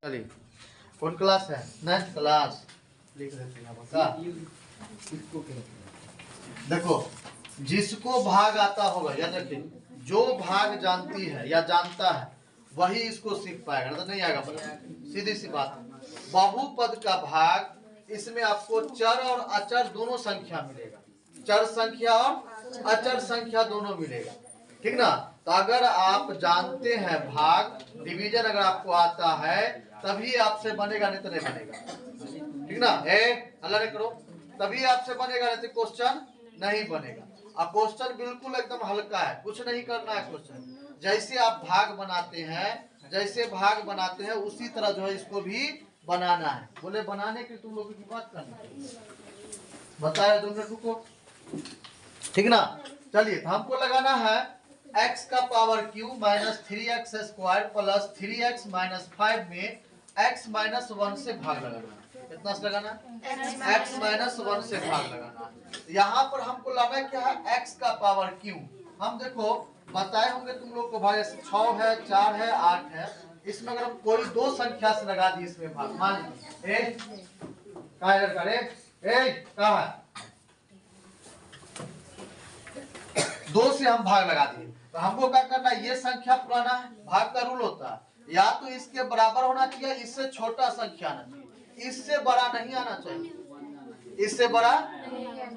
चलिए, कौन क्लास है? 9th class. लिख देते हैं बता। देखो, जिसको भाग आता होगा या देखिए, जो भाग जानती है या जानता है वही इसको सीख पाएगा, नहीं तो नहीं आएगा पता। सीधी सी बात। बहुपद का भाग, इसमें आपको चर और अचर दोनों संख्या मिलेगा। चर संख्या और अचर संख्या दोनों मिलेगा, ठीक ना। तो अगर आप जानते हैं भाग, डिवीजन अगर आपको आता है तभी आपसे बनेगा, नहीं तो नहीं बनेगा, ठीक ना। अल्लाह ने करो, तभी आपसे बनेगा, नहीं तो क्वेश्चन नहीं बनेगा। अब क्वेश्चन बिल्कुल एकदम हल्का है, कुछ नहीं करना है। क्वेश्चन जैसे आप भाग बनाते हैं, जैसे भाग बनाते हैं उसी तरह जो है इसको भी बनाना है। बोले बनाने की तुम लोगों की बात करना बताया तुमने, रुको, ठीक ना। चलिए, तो हमको लगाना है x का power Q minus 3x square plus 3x minus 5 में x माइनस 1 से भाग लगाना है। कितना से लगाना है? x माइनस 1 से भाग लगाना है। यहाँ पर हमको लाना क्या है? x का पावर क्यू। हम देखो बताए होंगे तुम लोग को भाई, 6 है, 4 है, 8 है। इसमें अगर हम कोई दो संख्या से लगा दी इसमें भाग, मान लीजिए कहा है, 2 से हम भाग लगा दिए, तो हमको क्या करना है? ये संख्या पुराना है, भाग का रूल होता है या तो इसके बराबर होना चाहिए, इससे छोटा संख्या आना चाहिए, इससे बड़ा नहीं आना चाहिए, इससे बड़ा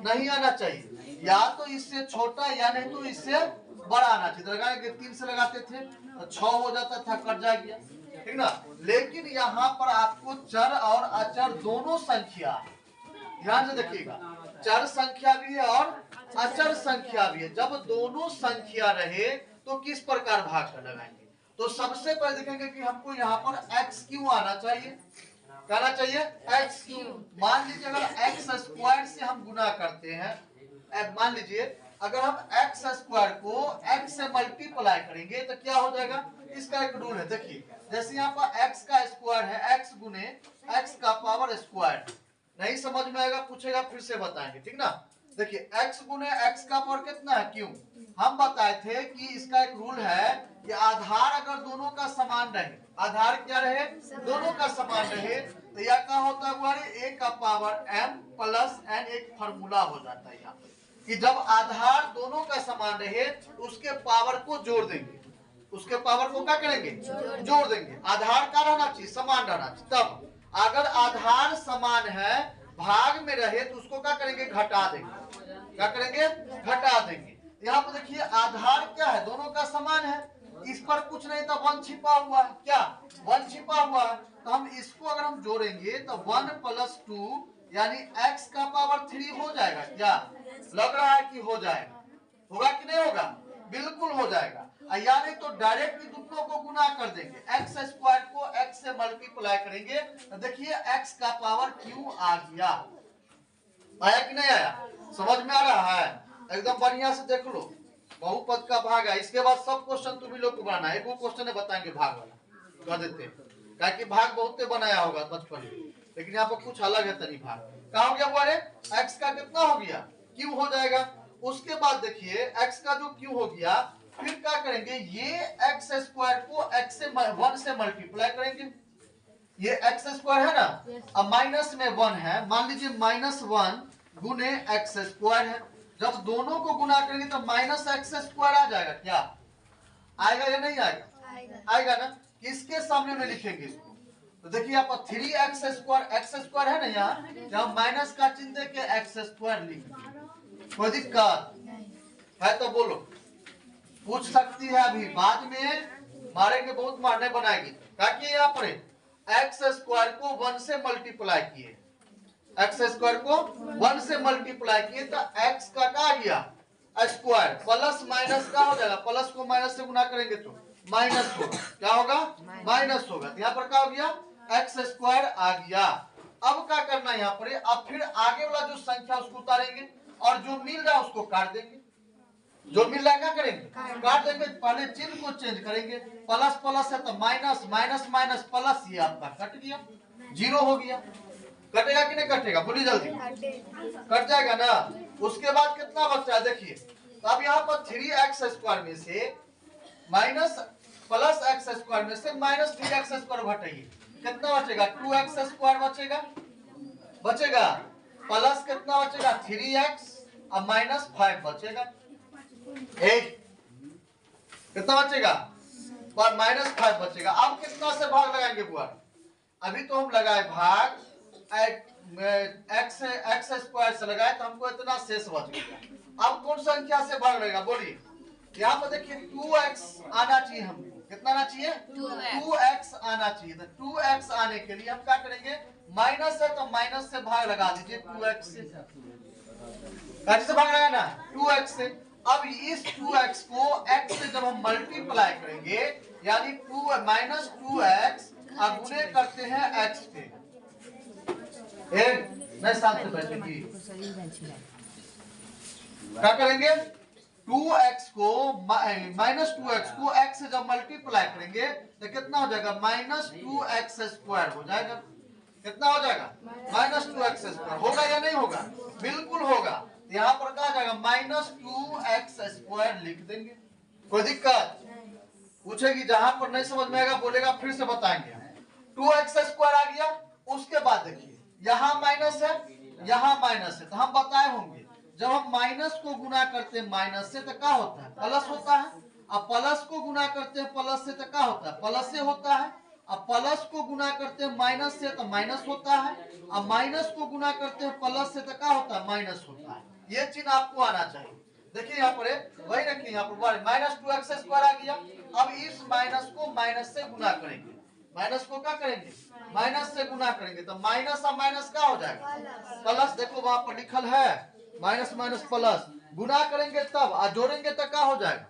नहीं आना चाहिए, या तो इससे छोटा या नहीं तो इससे बड़ा आना चाहिए। तो लगाएंगे 3 से लगाते थे तो 6 हो जाता था, कट जा गया, ठीक ना। लेकिन यहाँ पर आपको चर और अचर दोनों संख्या, ध्यान से देखिएगा, चर संख्या भी है और अचर संख्या भी है। जब दोनों संख्या रहे तो किस प्रकार भाग कर लगाएंगे? तो सबसे पहले देखेंगे कि हमको यहाँ पर x क्यों आना चाहिए, कहना चाहिए x क्यों। मान लीजिए अगर x स्क्वायर से हम गुना करते हैं, मान लीजिए अगर हम x स्क्वायर को x से मल्टीप्लाई करेंगे तो क्या हो जाएगा? इसका एक रूल है, देखिए जैसे यहाँ पर x का स्क्वायर है, x गुने x का पावर स्क्वायर। नहीं समझ में आएगा पूछेगा फिर से बताएंगे, ठीक ना। देखिए x गुने x का पावर कितना है? क्यों। हम बताए थे कि इसका एक रूल है कि आधार अगर दोनों का समान रहे, आधार क्या रहे? दोनों का समान रहे, तो यह क्या होता है? a का पावर m प्लस n एक फॉर्मूला हो जाता है यहाँ कि जब आधार दोनों का समान रहे उसके पावर को जोड़ देंगे, उसके पावर को क्या करेंगे? जोड़ देंगे। आधार का रहना चाहिए, समान रहना चाहिए। तब अगर आधार समान है, भाग में रहे तो उसको क्या करेंगे? घटा देंगे। क्या करेंगे? घटा देंगे। यहाँ पर देखिए आधार क्या है? दोनों का समान है, इस पर कुछ नहीं तो 1 छिपा हुआ है। क्या 1 छिपा हुआ है? तो हम इसको अगर हम जोड़ेंगे तो 1 प्लस 2 यानी x का पावर 3 हो जाएगा। क्या लग रहा है कि हो जाएगा? होगा कि नहीं होगा? बिल्कुल हो जाएगा। यानी तो डायरेक्ट दोनों को गुना कर देंगे, एक्स स्क्वायर को x से मल्टीप्लाई करेंगे तो देखिए x का पावर क्यों आ गया। आया कि नहीं आया? समझ में आ रहा है? एकदम बढ़िया से देख लो, बहुपद का भाग है। इसके बाद सब क्वेश्चन तुम लोग को बनाना है, एक वो क्वेश्चन है बताएंगे भाग वाला, कह देते हैं कि भाग बहुत बनाया होगा बचपन में, लेकिन यहाँ पर कुछ अलग है तनी। भाग कहा हो गया? बोले x का कितना हो गया? क्यों हो जाएगा। उसके बाद देखिए x का जो क्यों हो गया, फिर क्या करेंगे? ये x स्क्वायर को x से 1 से मल्टीप्लाई करेंगे। ये x स्क्वायर है ना, अब माइनस में 1 है, मान लीजिए -1 गुने x स्क्वायर है। जब दोनों को गुना करेंगे तो माइनस एक्स स्क्वायर आ जाएगा। क्या आएगा या नहीं आएगा? आएगा ना। किसके सामने में लिखेंगे इसको? तो देखिए यहाँ पर 3x स्क्वायर, x स्क्वायर है ना, यहाँ माइनस का चिन्ह दे के x स्क्वायर लिख। कोई दिक्कत है तो बोलो, पूछ सकती है अभी, बाद में मारेंगे, बहुत मारने बनाएगी। ताकि यहाँ पर x स्क्वायर को 1 से मल्टीप्लाई किए, x स्क्वायर को 1 से मल्टीप्लाई किए तो x का क्या आ गया? स्क्वायर प्लस माइनस का हो जाएगा, प्लस को माइनस से गुना करेंगे तो माइनस होगा। क्या होगा? माइनस होगा। तो यहाँ पर क्या हो गया? एक्स स्क्वायर आ गया। अब क्या करना है यहाँ पर? अब फिर आगे वाला जो संख्या उसको उतारेंगे और जो मिल रहा है उसको काट देंगे। जो मिल रहा है क्या करेंगे? काट देंगे। पहले चिन्ह को चेंज करेंगे, प्लस प्लस है तो माइनस, माइनस माइनस प्लस, ये आपका कट गया, 0 हो गया। कटेगा कि नहीं कटेगा? बोलिए जल्दी। कट जाएगा ना। उसके बाद कितना बचता है देखिए, तो अब यहाँ पर 3x स्क्वायर में से माइनस प्लस x स्क्वायर में से -3x स्क्वायर घटाइए, कितना बचेगा 2x स्क्वायर बचेगा प्लस कितना बचेगा 3x और माइनस 5 बचेगा 8 कितना बचेगा और माइनस 5 बचेगा। अब कितना से भाग लगाएंगे बुआ? अभी तो हम लगाए भाग x स्क्वायर से लगाए तो हमको इतना शेष बच गया। अब कौन संख्या से भाग लगेगा बोलिए? यहाँ पर देखिए 2x आना चाहिए हमको। कितना आना चाहिए? 2x आना चाहिए। तो 2x आने के लिए हम क्या करेंगे? माइनस है तो माइनस से भाग लगा दीजिए 2x से। कैसे भाग लगाना? 2x से। अब इस 2x को x से जब हम मल्टीप्लाई करेंगे यानी 2 माइनस 2x और गुणे करते हैं x पे मैं साथ में बैठेगी क्या करेंगे? 2x को माइनस 2x को x से जब मल्टीप्लाई करेंगे तो कितना हो जाएगा? माइनस 2x स्क्वायर हो जाएगा। कितना हो जाएगा? Minus 2x square. होगा या नहीं होगा? बिल्कुल होगा। यहाँ पर कहा जाएगा माइनस 2x स्क्वायर लिख देंगे। कोई दिक्कत? पूछेगी जहां पर नहीं समझ में आएगा बोलेगा फिर से बताएंगे। 2x स्क्वायर आ गया। उसके बाद देखिए यहाँ माइनस है यहाँ माइनस है तो हम बताए होंगे जब हम माइनस को गुना करते हैं माइनस से तो क्या होता है? प्लस होता है। अब प्लस को गुना करते हैं प्लस से तो क्या होता है? प्लस से होता है। अब प्लस को गुना करते हैं माइनस से तो माइनस होता है। अब माइनस को गुना करते हैं प्लस से तो क्या होता है? माइनस होता है। ये चिन्ह आपको आना चाहिए। देखिए यहाँ पर वही रखिए यहाँ पर माइनस 2x स्क्वायर आ गया। अब इस माइनस को माइनस से गुना करेंगे। माइनस को क्या करेंगे? माइनस से गुना करेंगे तो माइनस और माइनस क्या हो जाएगा? प्लस। देखो वहां पर लिखल है माइनस माइनस प्लस। गुना करेंगे तब और जोड़ेंगे तो क्या हो जाएगा?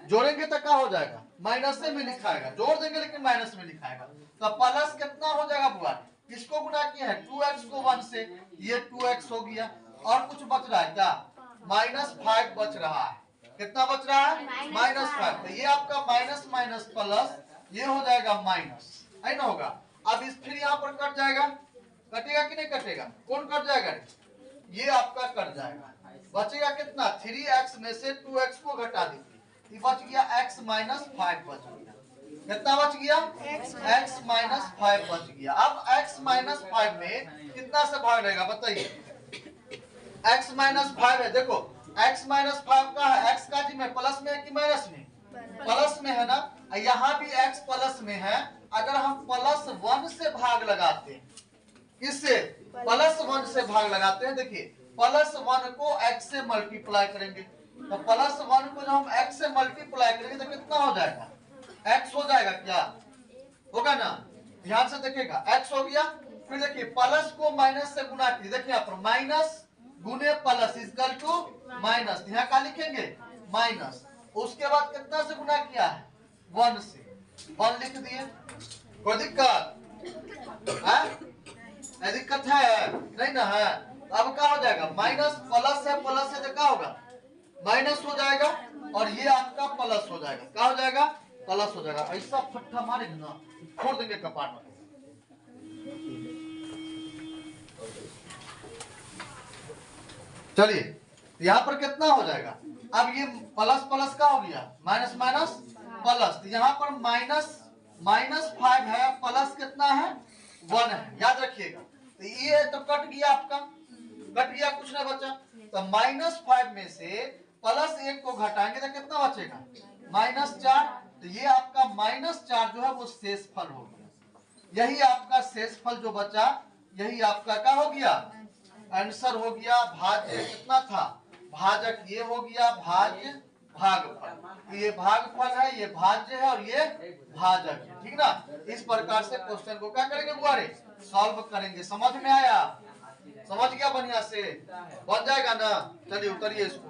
जोड़ेंगे तो क्या हो जाएगा? माइनस से में लिखाएगा। जोड़ देंगे लेकिन माइनस में लिखाएगा। तो प्लस कितना हो जाएगा बुआ? किसको गुना किया है? 2x को 1 से। ये 2x हो गया। और कुछ बच रहा है क्या? माइनस 5 बच रहा है। कितना बच रहा है? माइनस 5। तो ये आपका माइनस माइनस प्लस ये हो जाएगा माइनस है ना होगा। अब इस फिर यहाँ पर कट जाएगा। कटेगा कि नहीं कटेगा? कौन कट जाएगा? ये आपका कट जाएगा। बचेगा कितना? 3x में से 2x को घटा दीजिए बच गया x माइनस 5 बच गया। कितना बच गया? x माइनस 5 बच गया। अब x माइनस 5 में कितना से भाग लेगा बताइए? x माइनस 5 है। देखो x माइनस 5 का है x का जी में प्लस में है कि माइनस में? प्लस में है ना। यहाँ भी x प्लस में है। अगर हम प्लस 1 से भाग लगाते हैं किससे? प्लस 1 से भाग लगाते हैं। देखिए प्लस 1 को x से मल्टीप्लाई करेंगे तो प्लस 1 को जब हम x से मल्टीप्लाई करेंगे तो कितना हो जाएगा? x हो जाएगा। क्या होगा ना? ध्यान से देखिएगा x हो गया। फिर देखिए प्लस को माइनस से गुना कीजिए। देखिए यहाँ पर माइनस गुने प्लस इक्वल टू माइनस। यहाँ क्या लिखेंगे? माइनस। उसके बाद कितना से गुना किया है? 1 से। 1 लिख दिए। कोई दिक्कत है? दिक्कत है नहीं ना है? अब क्या हो जाएगा? माइनस प्लस है प्लस से तो क्या होगा? माइनस हो जाएगा और ये आपका प्लस हो जाएगा। क्या हो जाएगा? प्लस हो जाएगा। ऐसा फट्टा मारेंगे ना छोड़ देंगे कपाट में। चलिए यहाँ पर कितना हो जाएगा? अब ये प्लस प्लस का हो गया माइनस माइनस प्लस। तो यहाँ पर माइनस माइनस 5 है प्लस कितना है? 1 है। याद रखिएगा। तो ये तो कट गया आपका। कट गया कुछ नहीं बचा। तो माइनस 5 में से प्लस 1 को घटाएंगे तो कितना बचेगा? माइनस 4। तो ये आपका माइनस 4 जो है वो शेष फल हो गया। यही आपका शेष फल जो बचा यही आपका क्या हो गया? आंसर हो गया। भाज्य कितना था? भाजक ये हो गया भाज्य भागफल। ये भागफल है ये भाज्य है और ये भाजक है। ठीक ना? इस प्रकार से क्वेश्चन को क्या करेंगे बुआरे? सॉल्व करेंगे। समझ में आया? समझ गया बढ़िया से? बन जाएगा ना? चलिए उतरिए इसको।